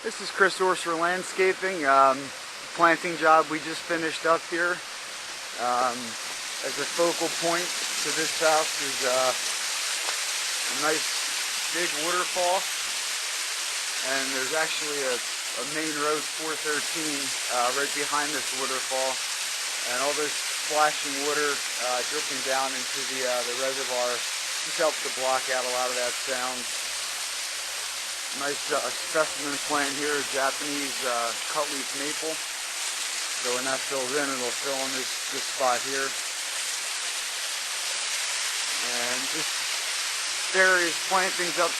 This is Chris Orser Landscaping. Planting job we just finished up here. As a focal point to this house is a nice big waterfall, and there's actually a main road 413 right behind this waterfall, and all this splashing water dripping down into the reservoir just helps to block out a lot of that sound. Nice specimen plant here, Japanese cutleaf maple. So when that fills in, it'll fill in this spot here. And just various plantings up